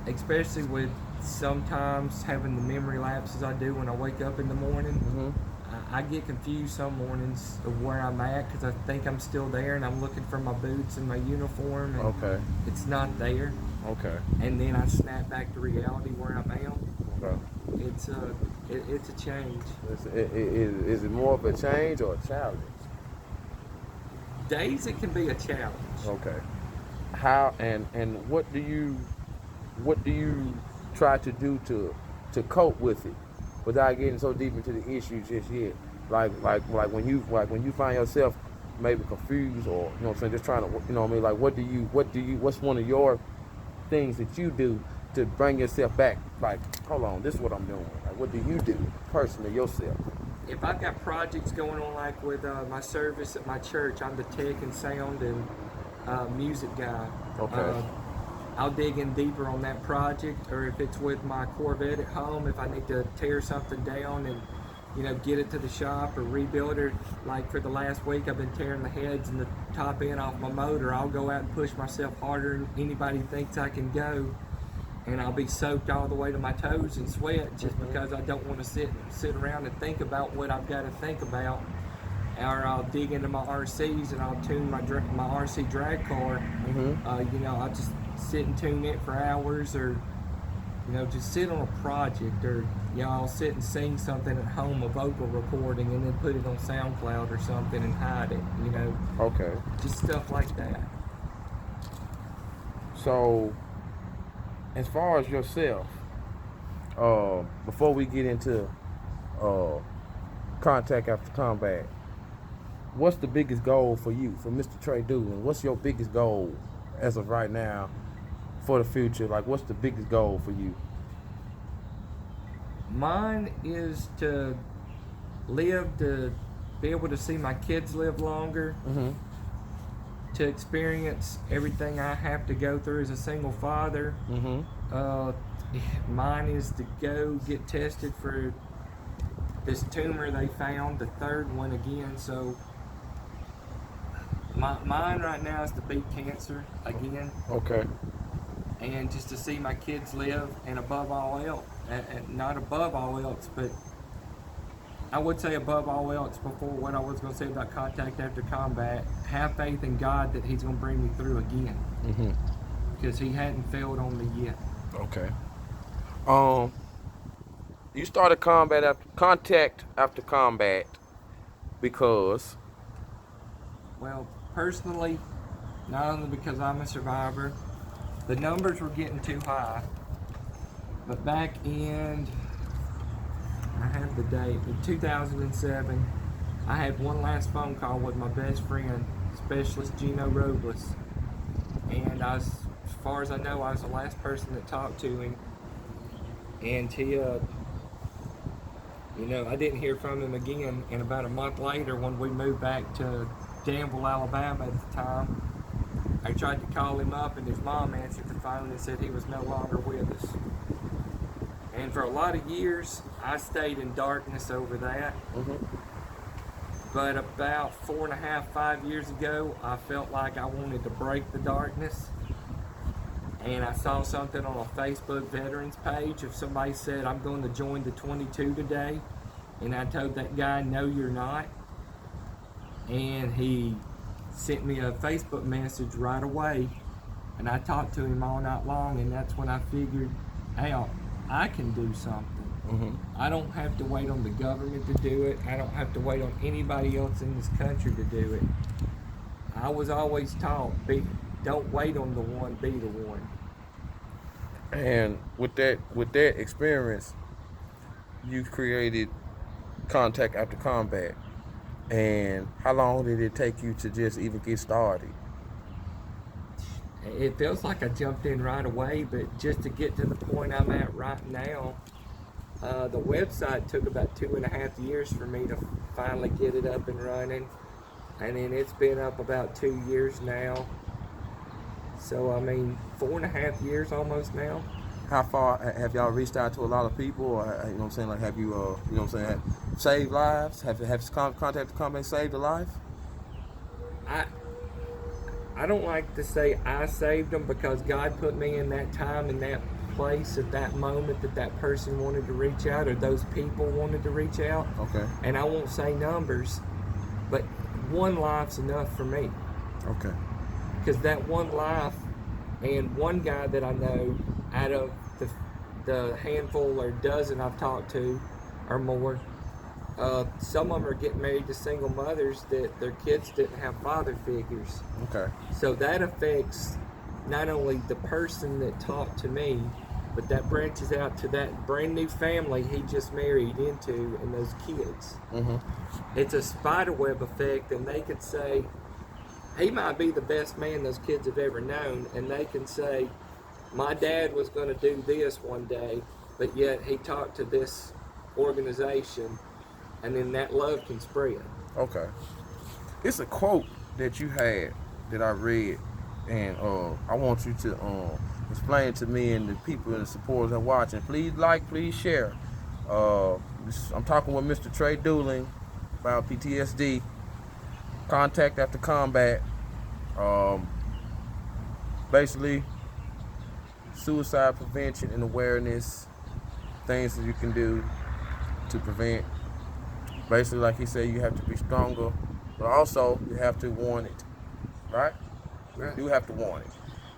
especially with sometimes having the memory lapses I do when I wake up in the morning. Mm-hmm. I get confused some mornings of where I'm at because I think I'm still there and I'm looking for my boots and my uniform and Okay. it's not there. Okay. And then I snap back to reality where I am. Okay. It's a it's a change. Is it more of a change or a challenge? Days it can be a challenge. Okay. How and what do you try to do to cope with it without getting so deep into the issues just yet? Like when you find yourself maybe confused or you know what I'm saying, just trying to you know what I mean, like what's one of your things that you do to bring yourself back? Like, hold on, this is what I'm doing. Like, what do you do personally yourself? If I've got projects going on, like with my service at my church, I'm the tech and sound and music guy. Okay. Uh, I'll dig in deeper on that project, or if it's with my Corvette at home, if I need to tear something down and get it to the shop or rebuild it. Like for the last week, I've been tearing the heads and the top end off my motor. I'll go out and push myself harder than anybody thinks I can go, and I'll be soaked all the way to my toes in sweat just because I don't want to sit around and think about what I've got to think about. Or I'll dig into my RCs and I'll tune my RC drag car. Mm-hmm. I'll just sit and tune it for hours, or just sit on a project, or I'll sit and sing something at home, a vocal recording, and then put it on SoundCloud or something and hide it. Okay. Just stuff like that. So, as far as yourself, before we get into uh, contact after combat, what's the biggest goal for you, for Mr. Trey Doolin? What's your biggest goal as of right now for the future? Like, what's the biggest goal for you? Mine is to be able to see my kids live longer, Mm-hmm. to experience everything I have to go through as a single father. Mm-hmm. Uh, Mine is to go get tested for this tumor they found, the third one again. So mine right now is to beat cancer again, Okay. and just to see my kids live, and above all else, and not above all else, but I would say above all else before what I was going to say about contact after combat, have faith in God that He's going to bring me through again, Mm-hmm. because He hadn't failed on me yet. Okay. Um, you started contact after combat because. Well, personally, not only because I'm a survivor, the numbers were getting too high, but back in, I have the date, in 2007, I had one last phone call with my best friend, Specialist Gino Robles, and as far as I know, I was the last person that talked to him, and he, I didn't hear from him again, and about a month later, when we moved back to Danville, Alabama at the time, I tried to call him up, and his mom answered the phone and said he was no longer with us. And for a lot of years, I stayed in darkness over that. Mm-hmm. But about 4.5, 5 years ago, I felt like I wanted to break the darkness. And I saw something on a Facebook veterans page of somebody said, I'm going to join the 22 today. And I told that guy, no, you're not. And he sent me a Facebook message right away. And I talked to him all night long, and that's when I figured out I can do something. Mm-hmm. I don't have to wait on the government to do it. I don't have to wait on anybody else in this country to do it. I was always taught, don't wait on the one, be the one. And with that experience, you created contact after combat. And how long did it take you to just even get started? It feels like I jumped in right away, but just to get to the point I'm at right now, the website took about 2.5 years for me to finally get it up and running. And then it's been up about 2 years now. So, 4.5 years almost now. How far have y'all reached out to a lot of people? Or, you know what I'm saying? Like, have you, you know what I'm saying, saved lives? Have contact after combat saved a life? I don't like to say I saved them, because God put me in that time and that place at that moment that that person wanted to reach out, or those people wanted to reach out. Okay. And I won't say numbers, but one life's enough for me. Okay. Because that one life, and one guy that I know out of the handful or dozen I've talked to or more, some of them are getting married to single mothers that their kids didn't have father figures. Okay. So that affects not only the person that talked to me, but that branches out to that brand new family he just married into and those kids. Mm-hmm. It's a spiderweb effect, and they could say, he might be the best man those kids have ever known, and they can say, my dad was going to do this one day, but yet he talked to this organization, and then that love can spread. Okay. It's a quote that you had that I read, and I want you to explain to me and the people and the supporters that are watching. Please like, please share. I'm talking with Mr. Trey Dooling about PTSD, contact after combat, basically suicide prevention and awareness, things that you can do to prevent. Basically, like he said, you have to be stronger, but also you have to warn it, right? Right. You have to warn it.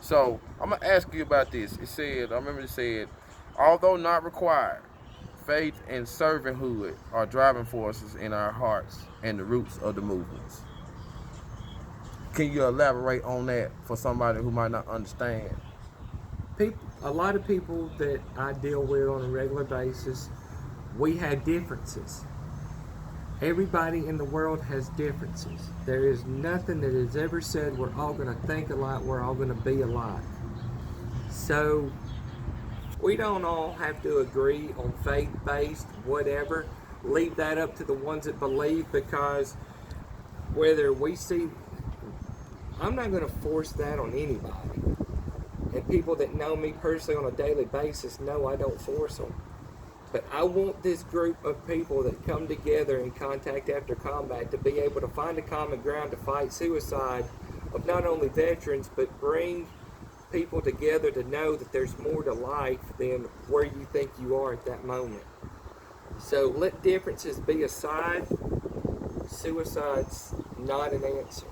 So I'm gonna ask you about this. It said, I remember it said, although not required, faith and servanthood are driving forces in our hearts and the roots of the movements. Can you elaborate on that for somebody who might not understand? A lot of people that I deal with on a regular basis, we have differences. Everybody in the world has differences. There is nothing that is ever said we're all going to think alike, we're all going to be alike. So we don't all have to agree on faith-based whatever. Leave that up to the ones that believe, because whether we see, I'm not going to force that on anybody. And people that know me personally on a daily basis know I don't force them. But I want this group of people that come together in Contact After Combat to be able to find a common ground to fight suicide of not only veterans, but bring people together to know that there's more to life than where you think you are at that moment. So let differences be aside. Suicide's not an answer.